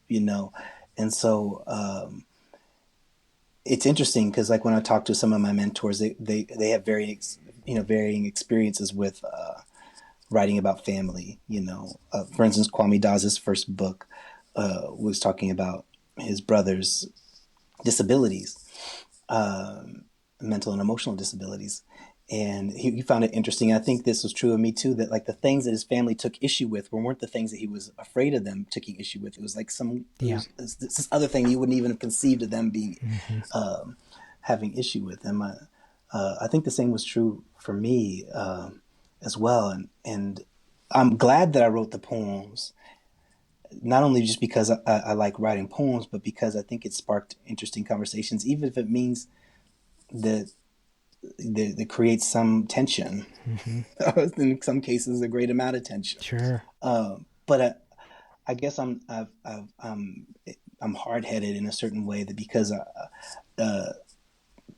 and so it's interesting, because like when I talk to some of my mentors, they have varying experiences with writing about family. For instance, Kwame Dawes' first book was talking about his brother's disabilities. mental and emotional disabilities. And he found it interesting. I think this was true of me too, that like the things that his family took issue with weren't the things that he was afraid of them taking issue with. It was like this other thing you wouldn't even have conceived of them being having issue with. And I think the same was true for me as well. And I'm glad that I wrote the poems, not only just because I like writing poems, but because I think it sparked interesting conversations, even if it means that creates some tension. In some cases, a great amount of tension. Sure. But I guess I'm hard-headed in a certain way, that because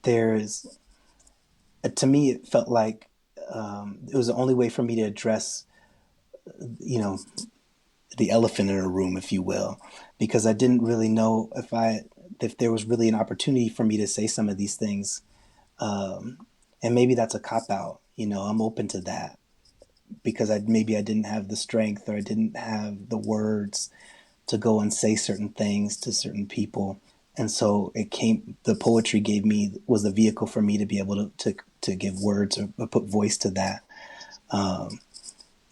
there's, to me, it felt like it was the only way for me to address, the elephant in a room, if you will, because I didn't really know if there was really an opportunity for me to say some of these things. And maybe that's a cop-out, I'm open to that, because maybe I didn't have the strength, or I didn't have the words to go and say certain things to certain people. And so the poetry was the vehicle for me to be able to give words or put voice to that.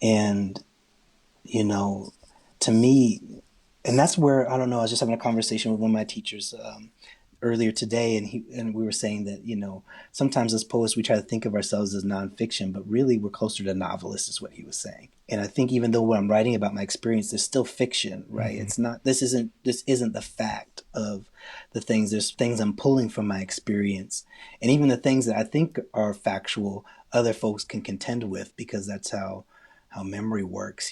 And, to me, and that's where, I don't know, I was just having a conversation with one of my teachers earlier today, and we were saying that, sometimes as poets we try to think of ourselves as nonfiction, but really we're closer to novelists, is what he was saying. And I think even though when I'm writing about my experience, there's still fiction, right? It's not, this isn't the fact of the things. There's things I'm pulling from my experience, and even the things that I think are factual, other folks can contend with, because that's how memory works,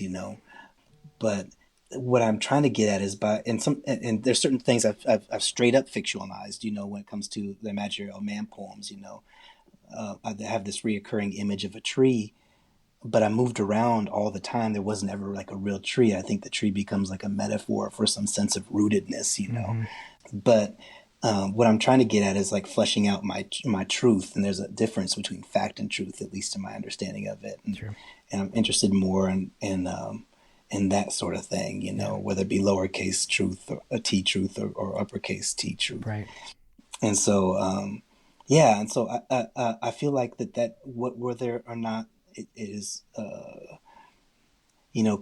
But what I'm trying to get at is and there's certain things I've straight up fictionalized, when it comes to the Imaginary Old Man poems, I have this reoccurring image of a tree, but I moved around all the time. There wasn't ever like a real tree. I think the tree becomes like a metaphor for some sense of rootedness, But what I'm trying to get at is like fleshing out my truth. And there's a difference between fact and truth, at least in my understanding of it. And, and I'm interested more in that sort of thing, whether it be lowercase truth or a T truth or uppercase T truth. Right. And so, and so I feel like that whether or not it is,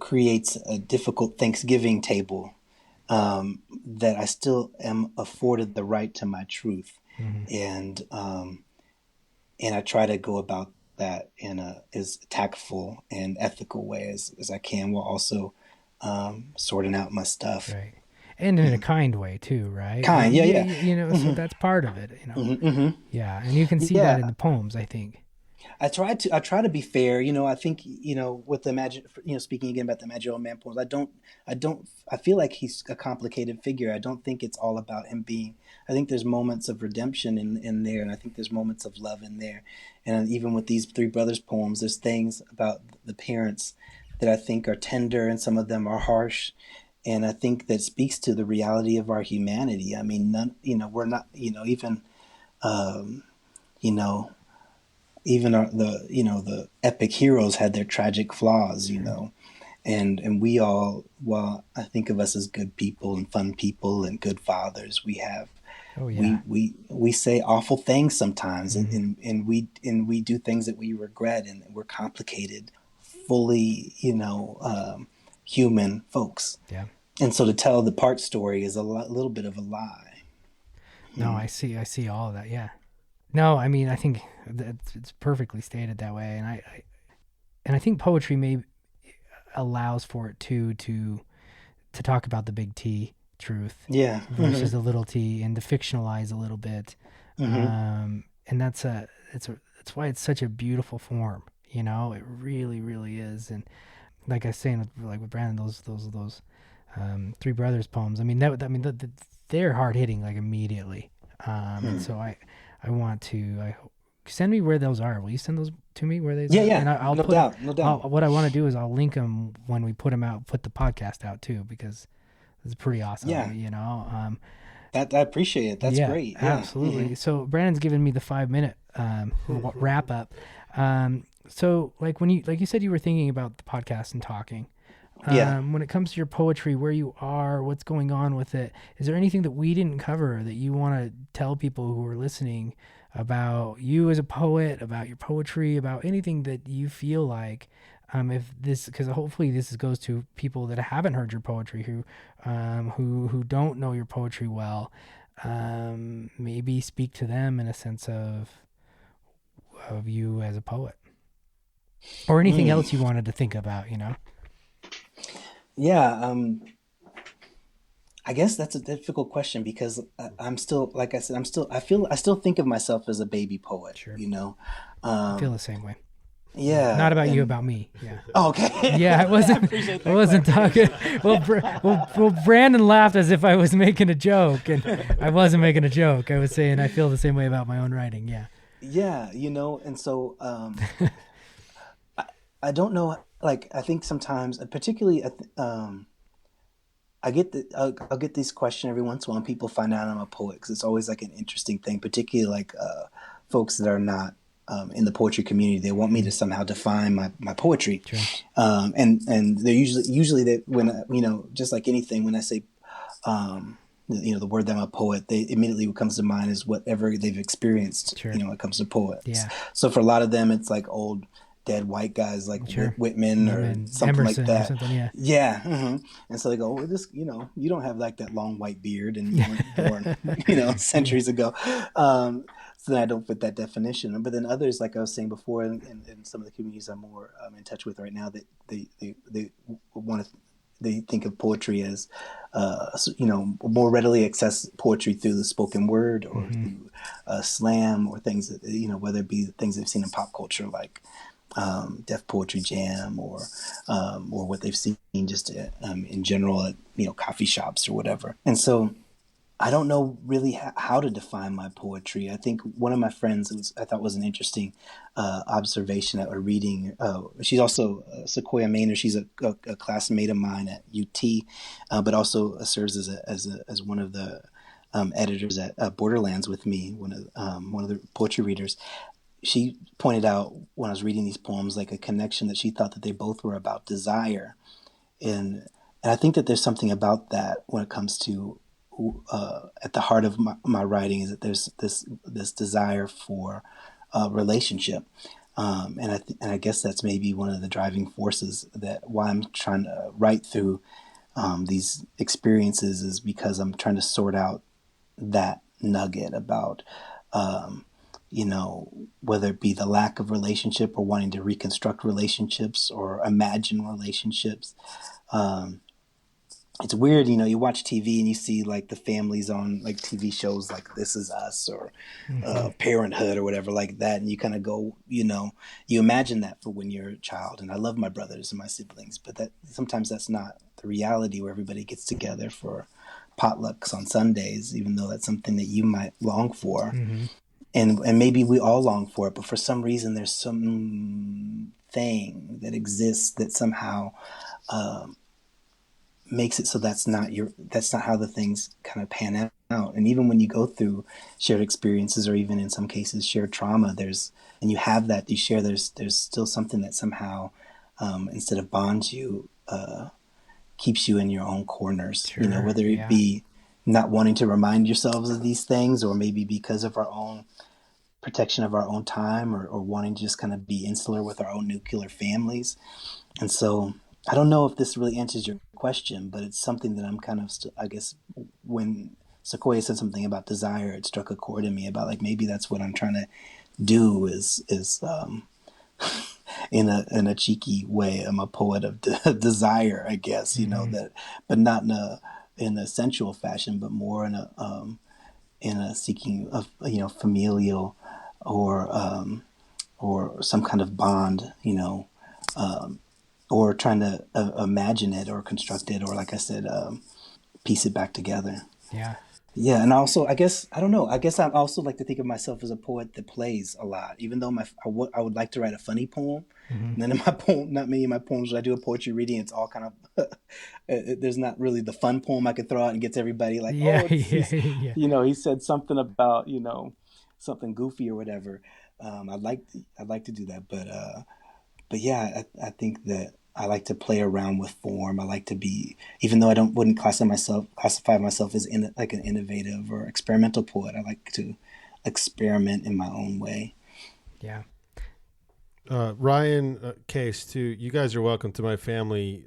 creates a difficult Thanksgiving table, that I still am afforded the right to my truth. And I try to go about that in as tactful and ethical way as I can, while also sorting out my stuff. Right. And in a kind way too, right? Kind, yeah. So that's part of it, Yeah, and you can see that in the poems, I think. I try to be fair, I think, with the speaking again about the Imaginary Old Man poems, I feel like he's a complicated figure. I don't think it's all about him I think there's moments of redemption in there, and I think there's moments of love in there. And even with these Three Brothers poems, there's things about the parents that I think are tender, and some of them are harsh. And I think that speaks to the reality of our humanity. I mean, we're not, even the epic heroes had their tragic flaws, and we all, well, I think of us as good people and fun people and good fathers. We have, we say awful things sometimes, and we do things that we regret, and we're complicated, fully, human folks. Yeah. And so to tell the part story is a little bit of a lie. No, I see all of that. Yeah. No, I mean, I think it's perfectly stated that way, and I think poetry allows for it too, to talk about the big T truth, versus the little T, and to fictionalize a little bit, and that's why it's such a beautiful form. It really, really is. And like I was saying, with Brandon, those Three Brothers poems. I mean, they're hard hitting like immediately, and so I want to. Send me where those are. Will you send those to me where they? Yeah. And I'll no doubt. What I want to do is I'll link them when we put them out. Put the podcast out too, because it's pretty awesome. Yeah. That I appreciate it. That's great. Yeah. Absolutely. So Brandon's given me the 5-minute wrap up. So like you said, you were thinking about the podcast and talking. When it comes to your poetry, where you are, what's going on with it, is there anything that we didn't cover that you want to tell people who are listening about you as a poet, about your poetry, about anything that you feel like. If this, because hopefully this goes to people that haven't heard your poetry, who don't know your poetry well. Maybe speak to them in a sense of you as a poet, or anything else you wanted to think about. Yeah, I guess that's a difficult question because I'm still, like I said, I still think of myself as a baby poet, Sure. I feel Um, the same way. yeah, Not about you, and about me. Yeah. oh, okay. Yeah, Appreciate I that wasn't talking. clarification. Well, Brandon laughed as if I was making a joke, and I wasn't making a joke. I was saying I feel the same way about my own writing. Yeah. Yeah, and so I, I don't know. Like, I think sometimes, particularly, I'll get this question every once in a while. And people find out I'm a poet because it's always like an interesting thing, particularly like folks that are not in the poetry community. They want me to somehow define my poetry, Sure. and they're usually that when just like anything, when I say the word that I'm a poet, they immediately what comes to mind is whatever they've experienced. Sure. When it comes to poets. Yeah. So for a lot of them, it's like old dead white guys like Sure. Whitman or something Emerson like or that. something. Yeah. Yeah. And so they go, well, this, you don't have like that long white beard and you weren't born, centuries ago. So then I don't fit that definition. But then others, like I was saying before, in some of the communities I'm more in touch with right now, that they want to, they think of poetry as, more readily access poetry through the spoken word or through slam or things that, whether it be things they've seen in pop culture, like Def Poetry Jam or what they've seen just in general at coffee shops or whatever. And so I don't know really how to define my poetry. I think one of my friends I thought was an interesting observation at a reading. She's also Sequoia Maynard. She's a classmate of mine at UT, but also serves as one of the editors at Borderlands with me. One of the poetry readers. She pointed out when I was reading these poems, like a connection that she thought that they both were about desire, and I think that there's something about that when it comes to at the heart of my writing is that there's this desire for a relationship, and I guess that's maybe one of the driving forces that why I'm trying to write through these experiences is because I'm trying to sort out that nugget about. Whether it be the lack of relationship or wanting to reconstruct relationships or imagine relationships. It's weird, you watch TV and you see like the families on like TV shows like This Is Us or Parenthood or whatever like that. And you kind of go, you imagine that for when you're a child. And I love my brothers and my siblings, but sometimes that's not the reality where everybody gets together for potlucks on Sundays, even though that's something that you might long for. Mm-hmm. And maybe we all long for it, but for some reason there's some thing that exists that somehow makes it so that's not how the things kind of pan out. And even when you go through shared experiences or even in some cases shared trauma, and you have that you share, there's still something that somehow instead of bonds you, keeps you in your own corners. Sure, whether it be not wanting to remind yourselves of these things, or maybe because of our own protection of our own time, or wanting to just kind of be insular with our own nuclear families. And so I don't know if this really answers your question, but it's something that I'm kind of I guess when Sequoia said something about desire, it struck a chord in me about like maybe that's what I'm trying to do is in a cheeky way, I'm a poet of desire, I guess, that, but not in a sensual fashion, but more in a seeking of familial or some kind of bond, or trying to imagine it or construct it, or like I said, piece it back together. Yeah. Yeah, and also, I guess I don't know. I guess I also like to think of myself as a poet that plays a lot. Even though I would like to write a funny poem, none of my not many of my poems when I do a poetry reading, it's all kind of there's not really the fun poem I could throw out and gets everybody like, he said something about something goofy or whatever. I'd like to do that, but yeah, I think that I like to play around with form. I like to be, even though wouldn't classify myself as like an innovative or experimental poet. I like to experiment in my own way. Yeah. Ryan, Case, too. You guys are welcome to my family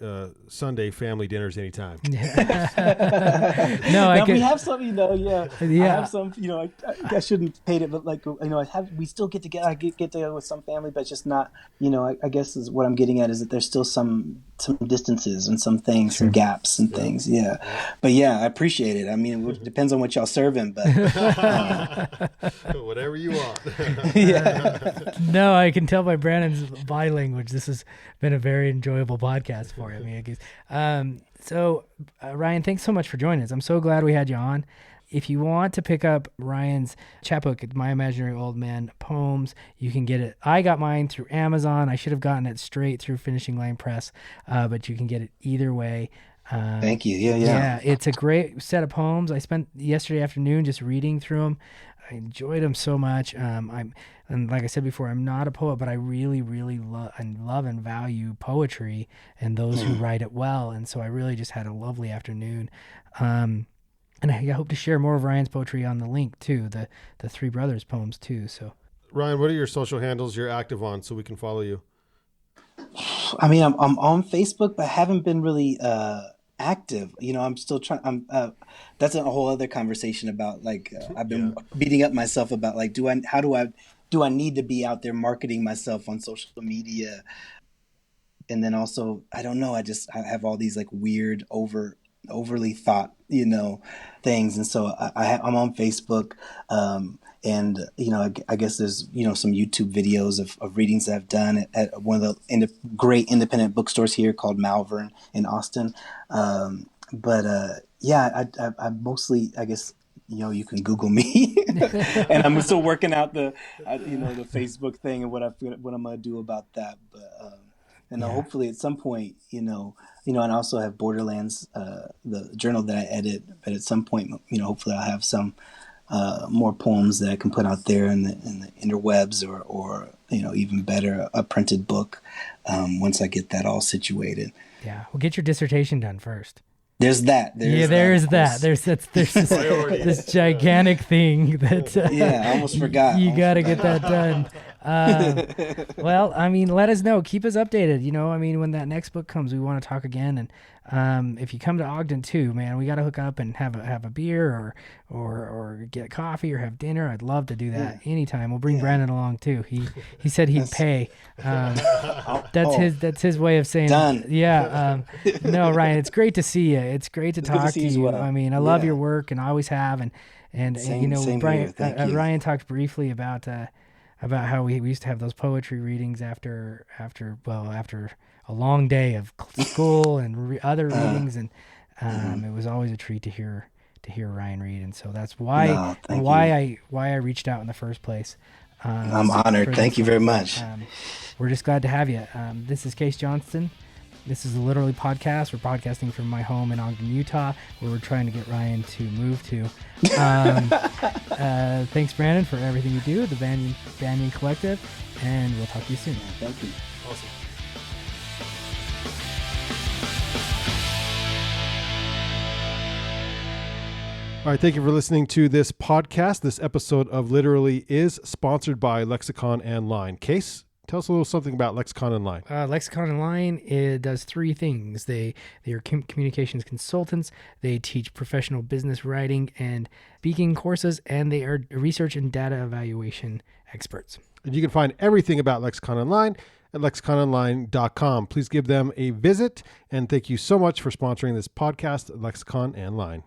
Sunday family dinners anytime. No, we have some, Yeah. I have some, I shouldn't pay it, but like, we still get together. I get together with some family, but it's just not, I guess is what I'm getting at is that there's still some distances and some things, some gaps and things. Yeah. But yeah, I appreciate it. I mean, it depends on what y'all serving, but whatever you want. Yeah. No, I can tell by Brandon's body language, this has been a very enjoyable podcast for you. I mean, I guess. So Ryan, thanks so much for joining us. I'm so glad we had you on. If you want to pick up Ryan's chapbook, My Imaginary Old Man Poems, you can get it. I got mine through Amazon. I should have gotten it straight through Finishing Line Press, but you can get it either way. Thank you. Yeah. Yeah, it's a great set of poems. I spent yesterday afternoon just reading through them. I enjoyed them so much. And like I said before, I'm not a poet, but I really, really love and value poetry and those who write it well. And so I really just had a lovely afternoon. And I hope to share more of Ryan's poetry on the link too, the Three Brothers poems too. So, Ryan, what are your social handles you're active on so we can follow you? I mean, I'm on Facebook, but haven't been really active. I'm still trying. That's a whole other conversation about like I've been beating up myself about like do I need to be out there marketing myself on social media? And then also I don't know. I have all these like weird overly thought things, and so I'm on Facebook. And I guess there's some YouTube videos of readings that I've done at one of the great independent bookstores here called Malvern in Austin. But I mostly, I guess, you can Google me, and I'm still working out the Facebook thing and what I'm gonna do about that. But hopefully at some point, and I also have Borderlands, the journal that I edit. But at some point, hopefully I'll have some more poems that I can put out there in the interwebs, or even better, a printed book once I get that all situated. Yeah, well, get your dissertation done first. There's that. There's this gigantic thing that. I almost forgot. You got to get that done. Well, I mean, let us know. Keep us updated. I mean, when that next book comes, we want to talk again. And if you come to Ogden too, man, we got to hook up and have a beer or get coffee or have dinner. I'd love to do that anytime. We'll bring Brandon along too. He said he'd pay. That's his way of saying done. Yeah. No, Ryan, it's great to see you. It's great to talk to you. Well. I mean, I love your work and I always have. And same Brian, here. Ryan talked briefly about how we used to have those poetry readings after a long day of school and other readings, and it was always a treat to hear Ryan read, and so that's why I reached out in the first place. I'm honored. Thank you very much. We're just glad to have you. This is Case Johnston. This is the Literally Podcast. We're podcasting from my home in Ogden, Utah, where we're trying to get Ryan to move to. Thanks, Brandon, for everything you do, the Banyan Collective, and we'll talk to you soon. Thank you. Awesome. All right, thank you for listening to this podcast. This episode of Literally is sponsored by Lexicon and Line. Case, tell us a little something about Lexicon and Line. Lexicon and Line, it does three things. They are communications consultants. They teach professional business writing and speaking courses, and they are research and data evaluation experts. And you can find everything about Lexicon and Line at lexicononline.com. Please give them a visit, and thank you so much for sponsoring this podcast, Lexicon and Line.